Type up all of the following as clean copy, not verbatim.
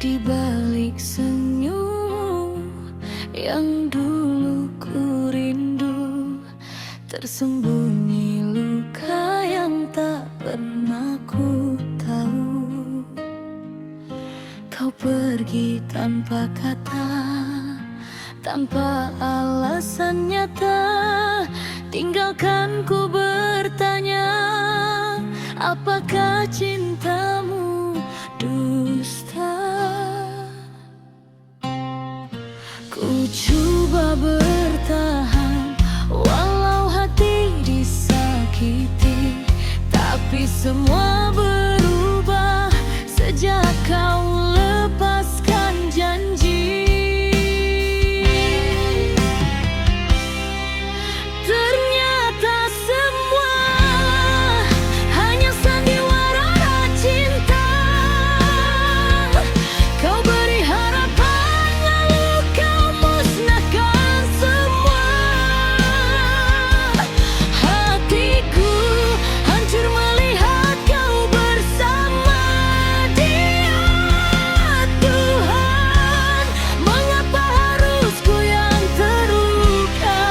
Di balik senyum yang dulu ku rindu, tersembunyi luka yang tak pernah ku tahu. Kau pergi tanpa kata, tanpa alasan nyata, tinggalkan ku bertanya, apakah cintamu dusta? Ku coba bertahan walau hati disakiti, tapi semua berubah sejak kau lepaskan janji. Ternyata semua hanya sandiwara cinta. Kau beri harapan lalu kau musnahkan semua. Hatiku hancur melihat kau bersama dia. Tuhan, mengapa harus ku yang terluka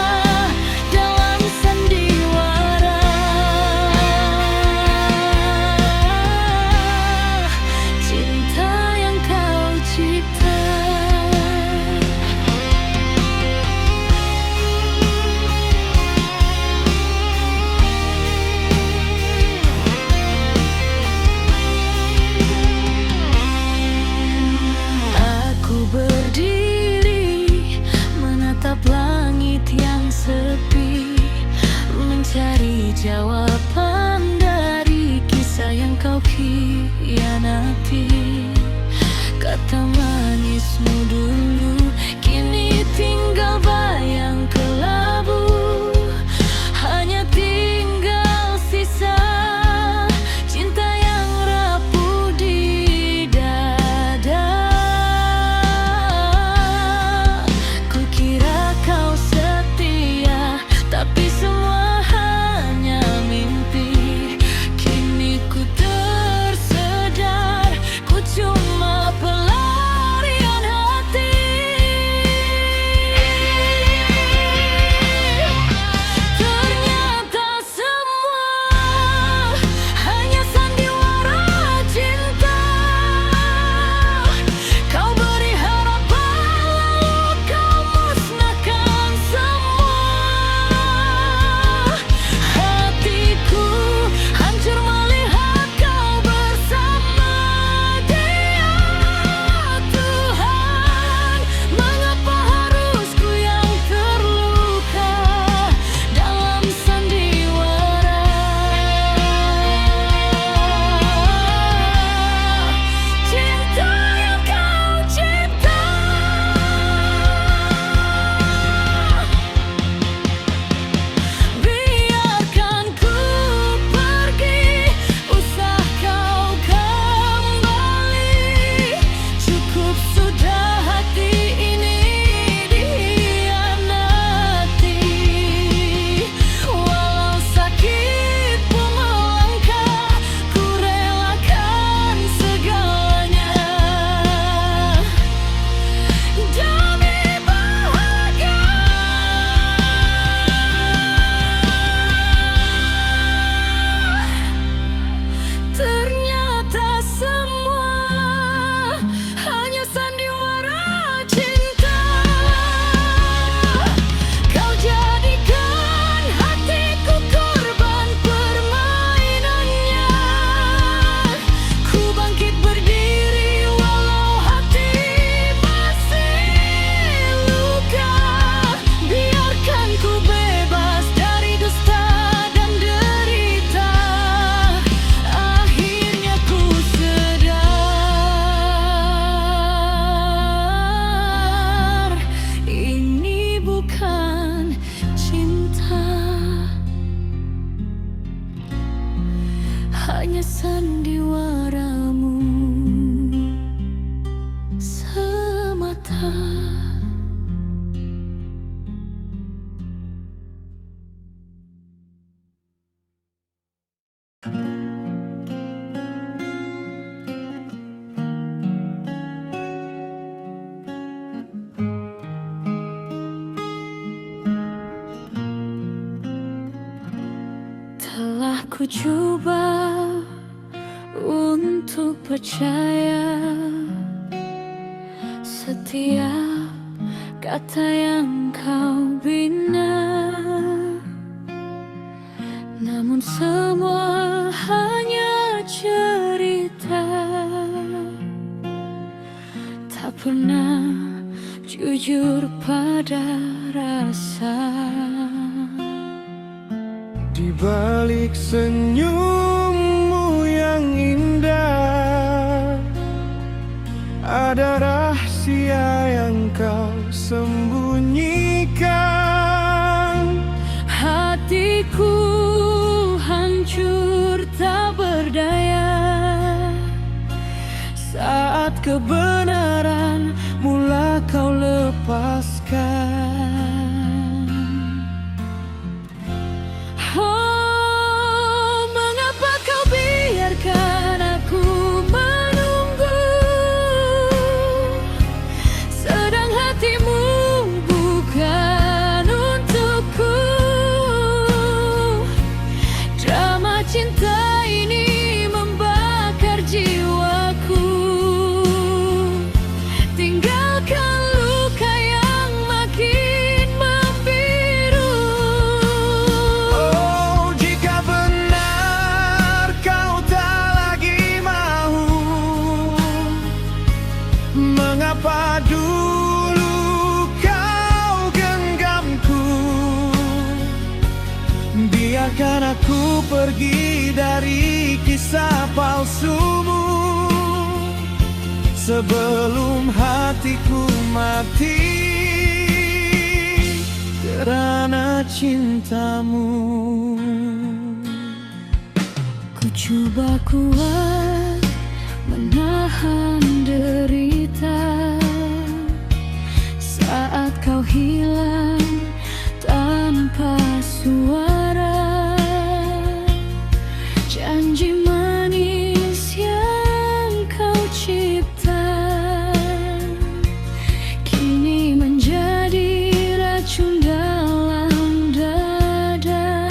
dalam sandiwara cinta yang kau cipta? Aku berdiri menatap langit yang sepi, mencari jawaban dari kisah yang kau khianati. Kata manismu dulu kini tinggal bayang kelabu, hanya tinggal sisa cinta yang rapuh di dada. Kukira kau setia, tapi semua hanya mimpi. Kini ku tersedar, ku cuma pelarian hati. Ternyata semua hanya sandiwara cinta. Kau beri harapan lalu kau musnahkan semua. Hatiku hancur melihat kau bersama dia. Tuhan, mengapa harus ku yang terluka dalam sandiwara cinta yang kau cipta? Biarkan ku pergi, usah kau kembali. Cukup sudah hati ini dikhianati. Walau sakit pun melangkah, ku relakan segalanya demi bahagia. Ternyata semua hanya sandiwara cinta. Kau jadikan hatiku korban permainannya. Ku bangkit berdiri walau hati masih luka. Biarkan ku bebas dari dusta dan derita. Akhirnya ku sadar, ini bukan cinta, hanya sandiwaramu semata. Ku coba untuk percaya setiap kata yang kau bina, namun semua hanya cerita, tak pernah jujur pada rasa. Di balik senyummu yang indah, ada rahasia yang kau sembunyikan. Hatiku hancur tak berdaya Saat kebenaran mula kau lepaskan. Oh, mengapa kau biarkan aku menunggu, sedang hatimu bukan untukku. Drama cinta ini membakar jiwaku. Tinggalkan luka yang makin membiru. Oh, jika benar kau tak lagi mau, mengapa dulu kau genggamku? Biarkan aku pergi dari kisah palsumu sebelum hatiku mati karena cintamu. Ku coba kuat menahan derita saat kau hilang tanpa suara. Janji manis yang kau cipta kini menjadi racun dalam dada.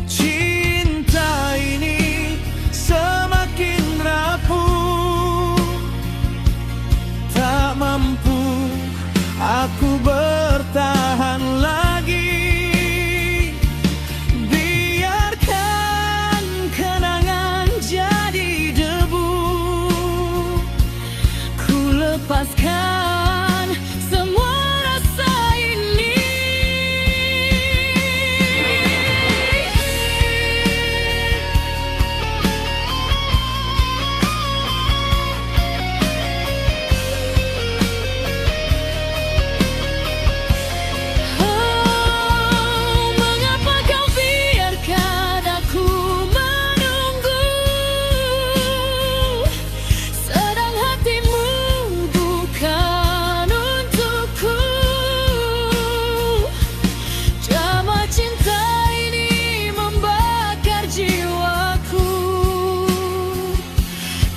Cinta ini semakin rapuh, tak mampu aku bertahan lagi. Biarkan kenangan jadi debu, Ku lepaskan semua rasa ini. Oh, mengapa kau biarkan aku menunggu, sedang hatimu bukan untukku. Drama cinta ini membakar jiwaku.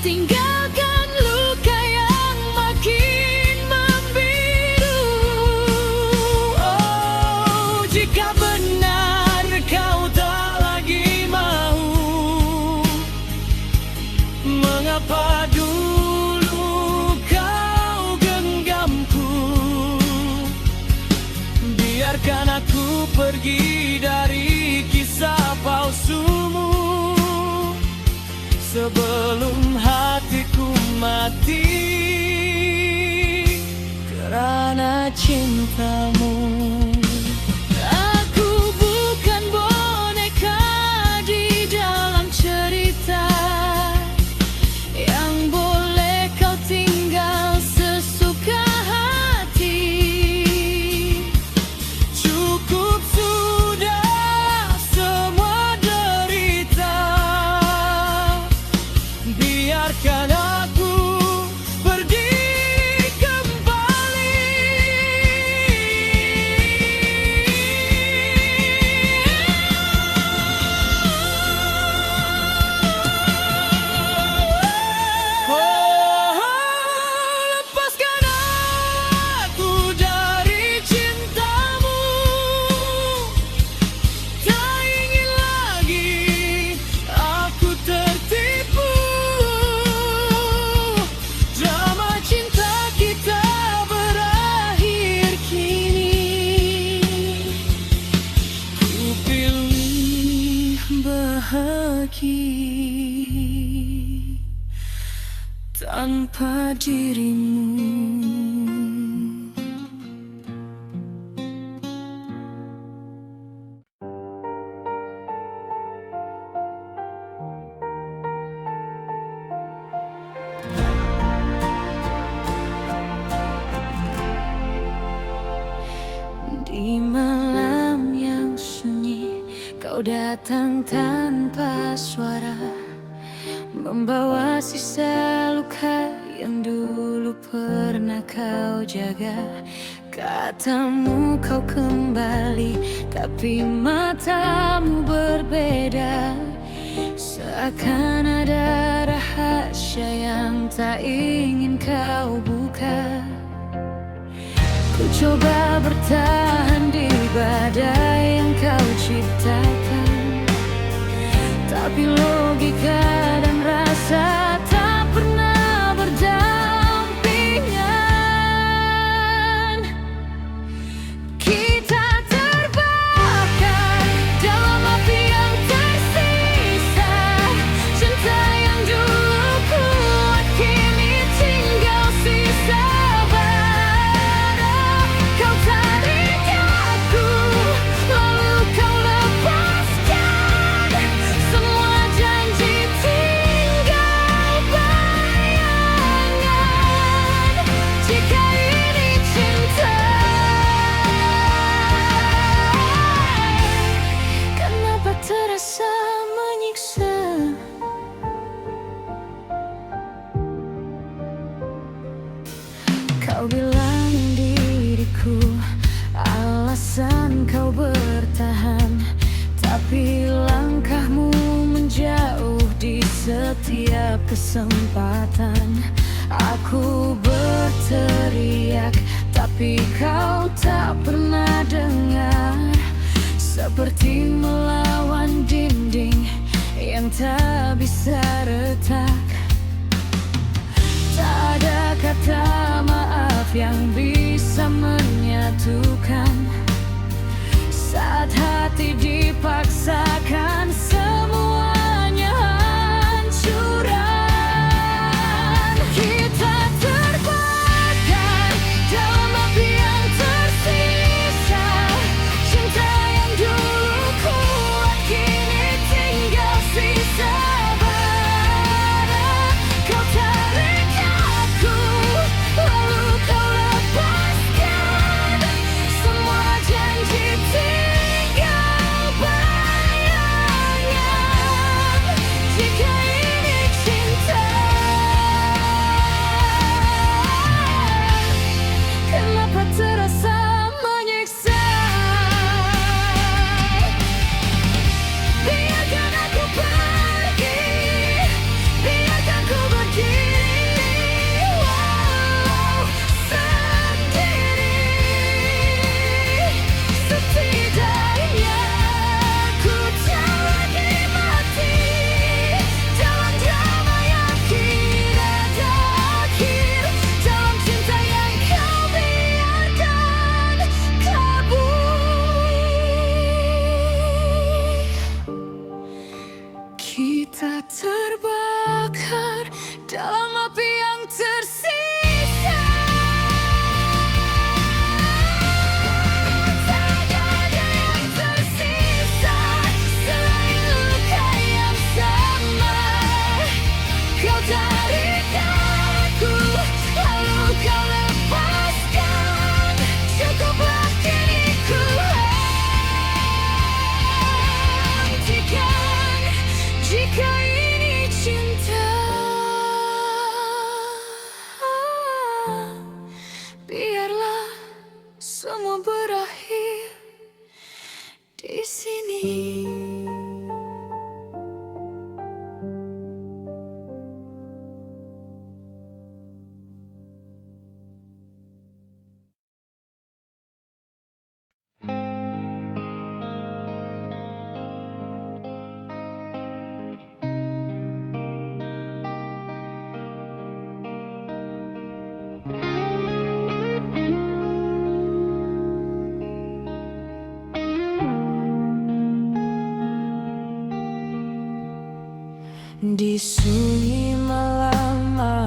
Tinggalkan luka yang makin membiru. oh, jika benar kau tak lagi mau, mengapa dulu kau genggamku? Biarkan aku pergi dari kisah palsumu sebelum hatiku mati karena cintamu. Aku bukan boneka di dalam cerita yang boleh kau tinggal sesuka hati. Cukup sudah semua derita, biarkan aku pergi kembali. tanpa dirimu. Di malam yang sunyi, kau datang tanpa suara, membawa sisa luka yang dulu pernah kau jaga. Katamu kau kembali, tapi matamu berbeda. Seakan ada rahasia yang tak ingin kau buka. Ku coba bertahan di badai yang kau ciptakan, tapi logika dan rasa tak pernah berdampingan. Kita terbakar dalam api yang tersisa. Cinta yang dulu kuat kini tinggal sisa bara. Kau tarik aku, lalu kau lepaskan. Semua janji tinggal bayangan. Jika ini cinta, kenapa terasa menyiksa? Kau bilang diriku alasan kau bertahan, tapi langkahmu menjauh di setiap kesempatan. Aku berteriak, tapi kau tak pernah dengar. Seperti melawan dinding yang tak bisa retak. Tak ada kata maaf yang bisa menyatukan. Saat hati dipaksakan, semuanya hancuran. Kita terbakar dalam api yang tersisa. Cinta yang dulu kuat kini tinggal sisa bara. Kau tarik aku, lalu kau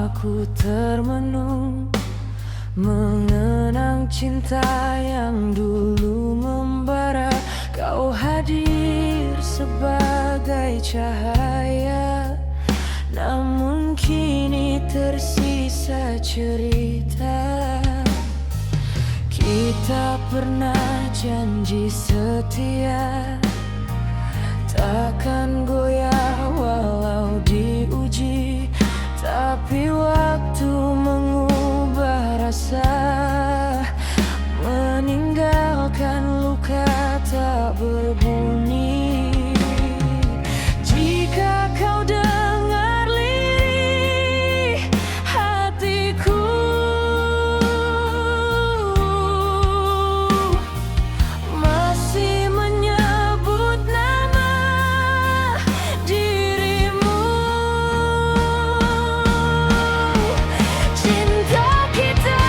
Aku termenung mengenang cinta yang dulu membara. Kau hadir sebagai cahaya, namun kini tersisa cerita. Kita pernah janji setia, takkan goyah walau diuji. Tapi waktu mengubah rasa, meninggalkan luka tak berbunyi. Jika kau dengar lirih hatiku, masih menyebut nama dirimu. Cinta kita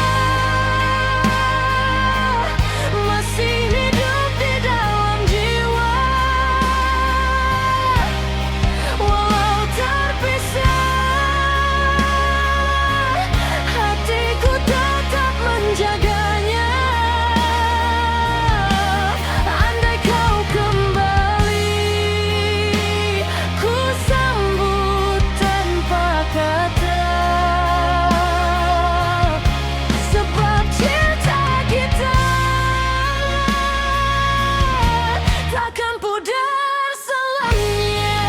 masih hidup di dalam jiwa, walau terpisah, hatiku tetap menjaganya. Andai kau kembali, ku sambut tanpa kata, sebab cinta kita takkan pudar selamanya.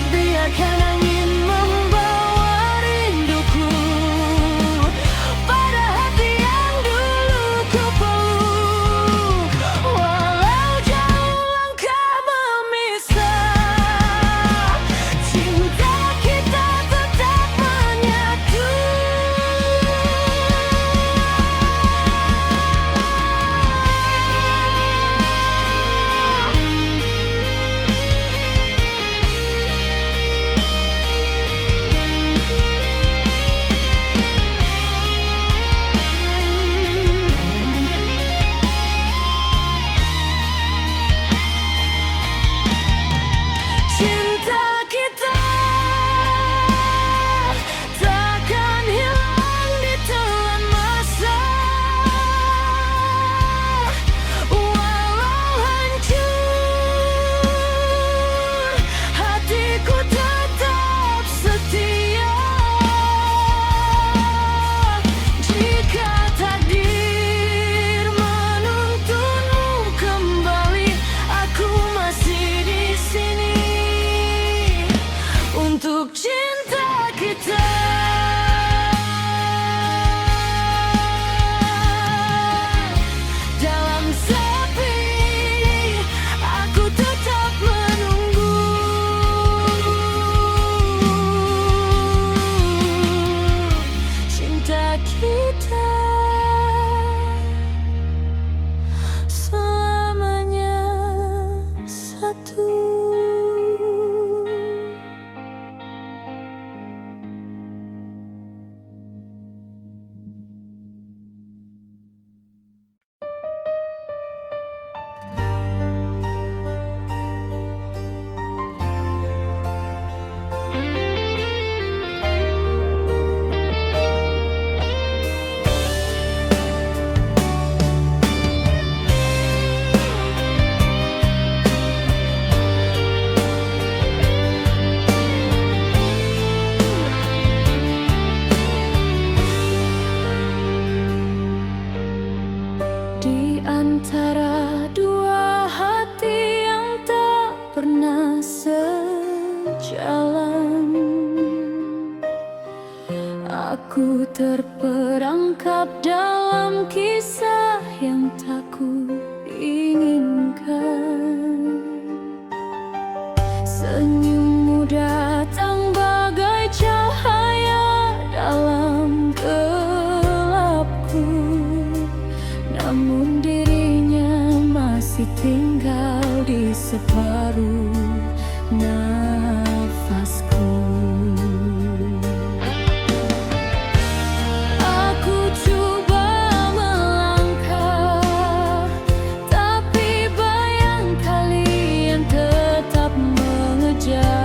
Biarkan angin membawa rinduku pada hati yang dulu ku peluk, walau jauh langkah memisah, cinta kita tetap menyatu. Cinta kita takkan hilang di telan masa, walau hancur, hatiku tetap setia. Jika takdir menuntunmu kembali, aku masih di sini untuk cinta kita. Dalam sepi, aku tetap menunggu. Cinta kita selamanya satu. Di antara dua hati yang tak pernah sejalan, aku terperangkap dalam kisah yang tak ku inginkan. Senyummu datang bagai cahaya dalam gelapku, namun dirinya masih tinggal di separuh nafasku. Aku coba melangkah, tapi bayang kalian tetap mengejar.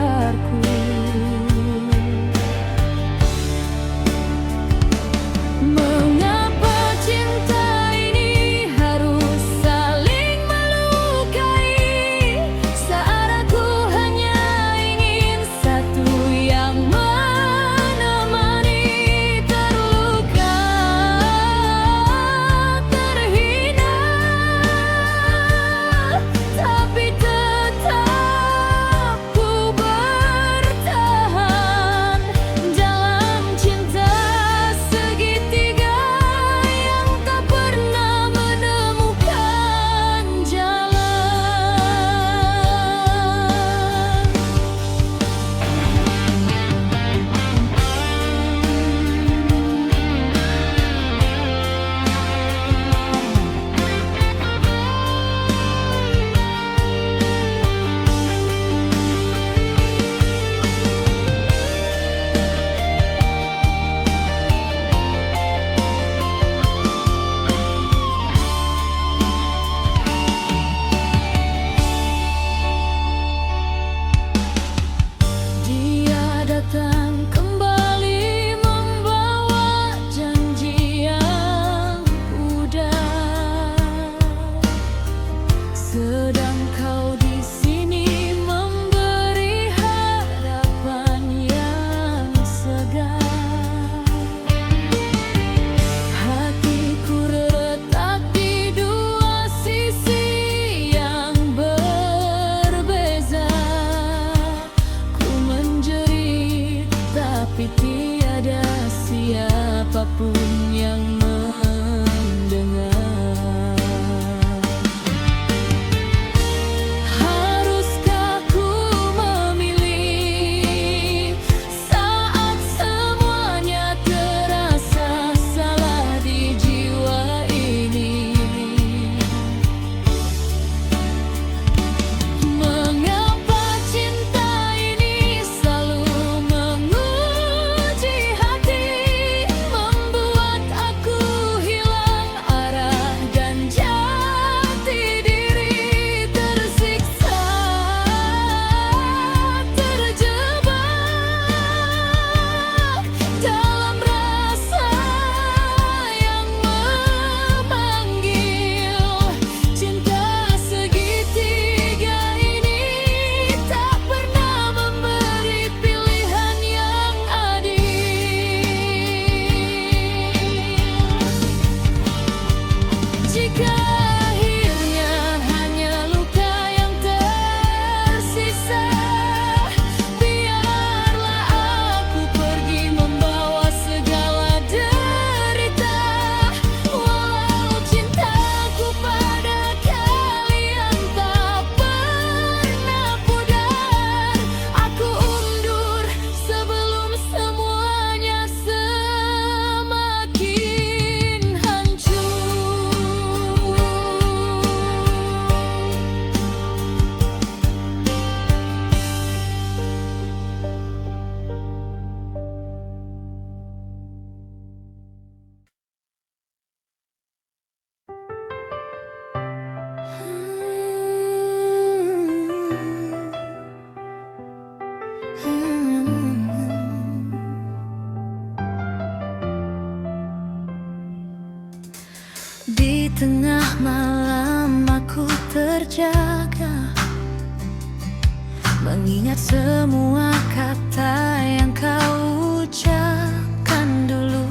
mengingat semua kata yang kau ucapkan dulu.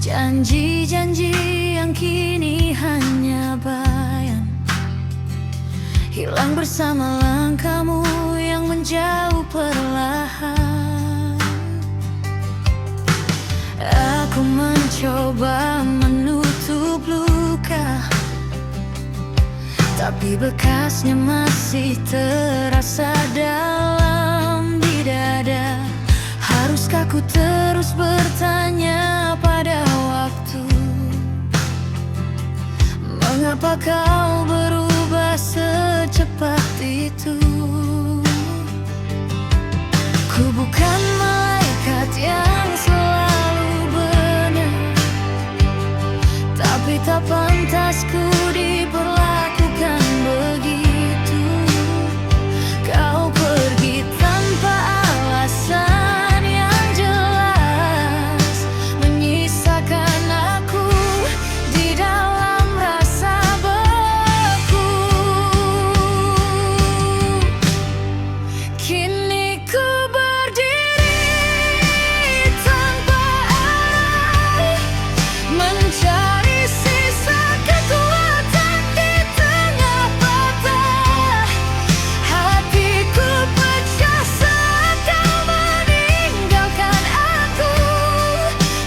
Janji-janji yang kini hanya bayang, hilang bersama langkahmu yang menjauh perlahan. Aku mencoba menutup luka, tapi bekasnya masih terasa dalam di dada. Haruskah ku terus bertanya pada waktu, mengapa kau berubah secepat itu? Ku bukan malaikat yang selalu benar, tapi tak pantas ku diperlakukan begitu. Kau pergi tanpa alasan yang jelas, menyisakan aku di dalam rasa beku. Kini ku berdiri tanpa arah, mencari sisa kekuatan di tengah patah. Hatiku pecah saat kau meninggalkan aku.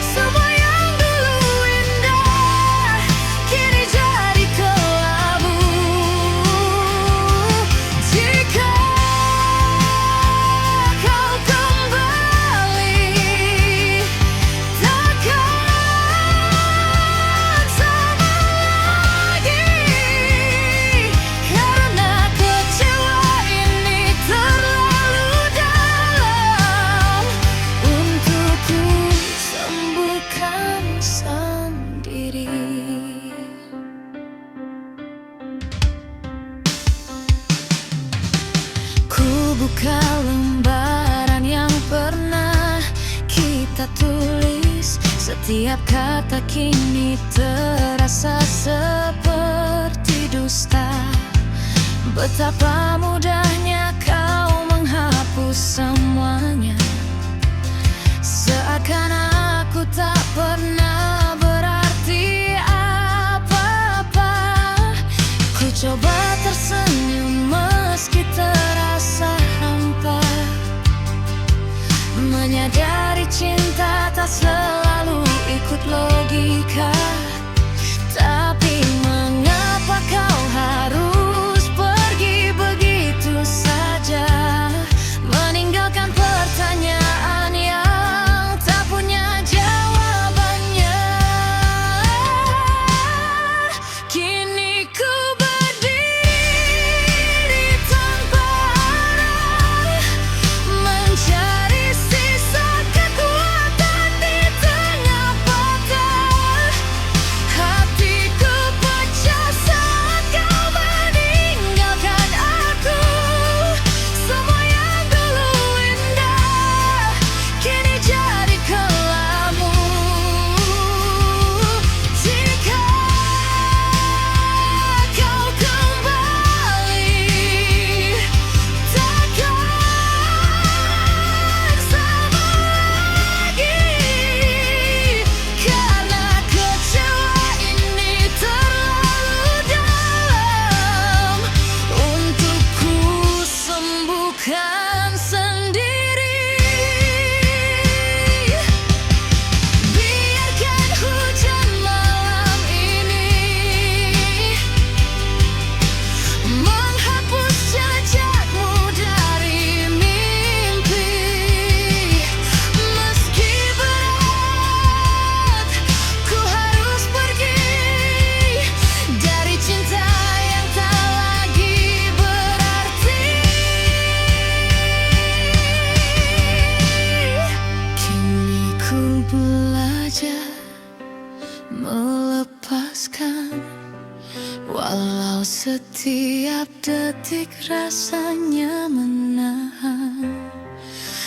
Semua yang dulu indah kini jadi kelabu. Jika kau kembali, takkan sama lagi, karena kecewa ini terlalu dalam untuk ku sembuhkan sendiri. Ku buka lembaran yang pernah kita tulis. Setiap kata kini terasa seperti dusta. Betapa mudahnya kau menghapus semuanya, seakan aku tak pernah berarti apa-apa. Ku coba tersenyum meski terasa hampa, menyadari cinta tak selalu ikut logika. Tapi mengapa kau harus pergi begitu saja, meninggalkan pertanyaan yang tak punya jawabannya? Kini ku berdiri tanpa arah, mencari sisa kekuatan di tengah patah. Hatiku pecah saat kau meninggalkan aku. Semua yang dulu indah kini jadi kelabu. Jika kau kembali, takkan sama lagi, karena kecewa ini terlalu dalam untuk ku sembuhkan sendiri. Biarkan hujan malam ini menghapus jejakmu dari mimpi. Meski berat, ku harus pergi dari cinta yang tak lagi berarti. Kini ku belajar melepaskan, walau setiap detik rasanya menahan.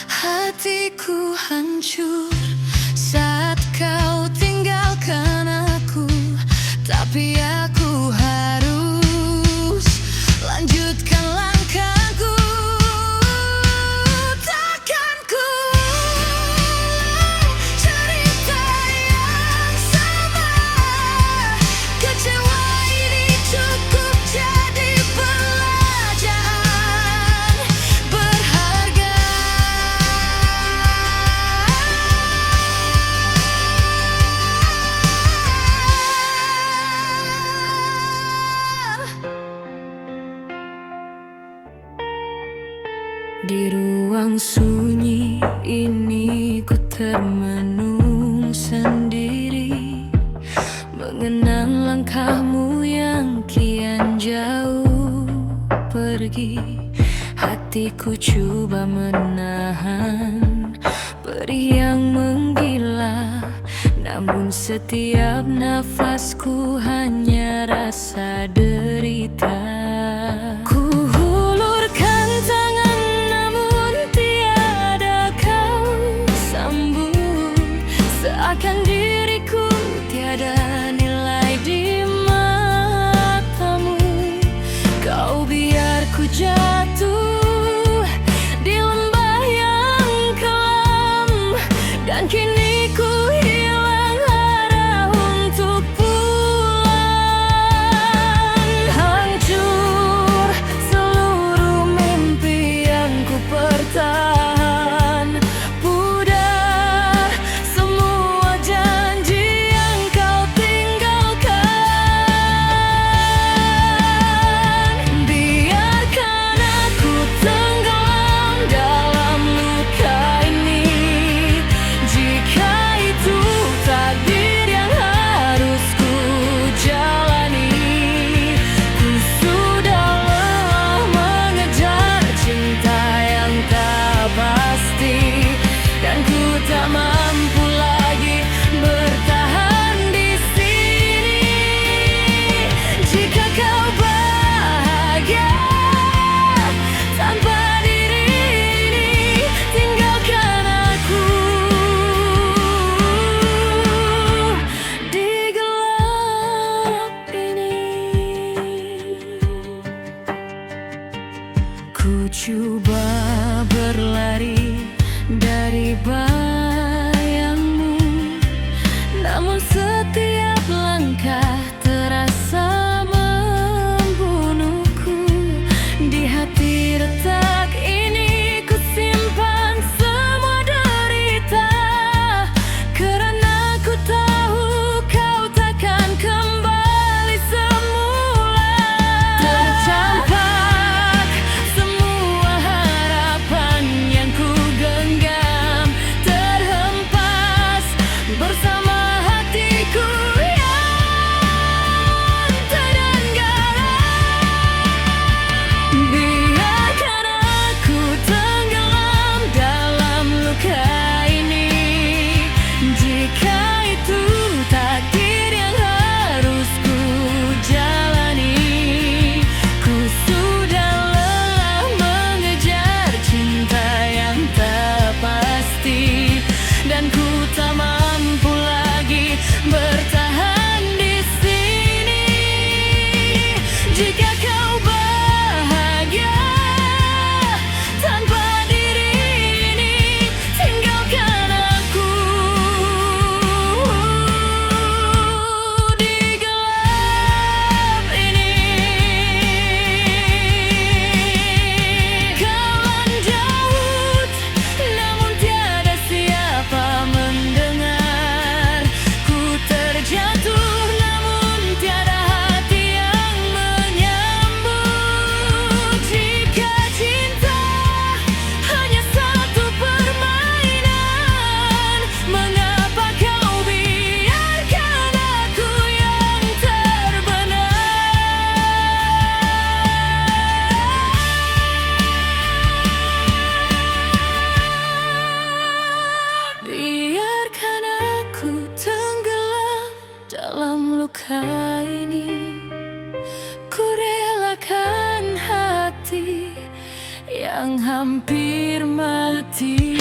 Hatiku hancur saat kau tinggalkan aku, tapi aku harus lanjutkan langkahku. Di ruang sunyi ini ku termenung sendiri, mengenang langkahmu yang kian jauh pergi. Hatiku coba menahan perih yang menggila, namun setiap nafasku hanya rasa derita. Ku hulurkan tangan namun tiada kau sambut, seakan diriku tiada nilai di matamu. Kau biar ku jatuh di lembah yang kelam, dan kini ku hilang arah untuk pulang. Hancur seluruh mimpi yang ku pertahan, pudar semua janji yang kau tinggalkan. Biarkan aku tenggelam dalam luka ini, jika itu takdir yang harus ku jalani. Ku sudah lelah mengejar cinta yang tak pasti, dan ku tak mampu lagi bertahan di sini. Jika kau bahagia tanpa diri ini, tinggalkan aku di gelap ini. Ku coba berlari dari bayangmu, namun setiap langkah terasa membunuhku. Di hati retak ini ku simpan semua derita, karena ku tahu kau takkan kembali semula. Tercampak semua harapan yang ku genggam, terhempas bersama hatiku yang terenggaram. Biarkan aku tenggelam dalam luka ini, jika itu takdir yang harus ku jalani. Ku sudah lelah mengejar cinta yang tak pasti, dan ku tak mampu lagi bertahan di sini. Jika kau bahagia tanpa diri ini, tinggalkan aku di gelap ini. Kawan jauh namun tiada siapa mendengar. Ku terjatuh namun tiada hati yang menyambut. Jika cinta hanya satu permainan, mengapa kau biarkan aku yang terbenar? Biarkan aku tenggelam dalam luka ini, ku relakan hati yang hampir mati.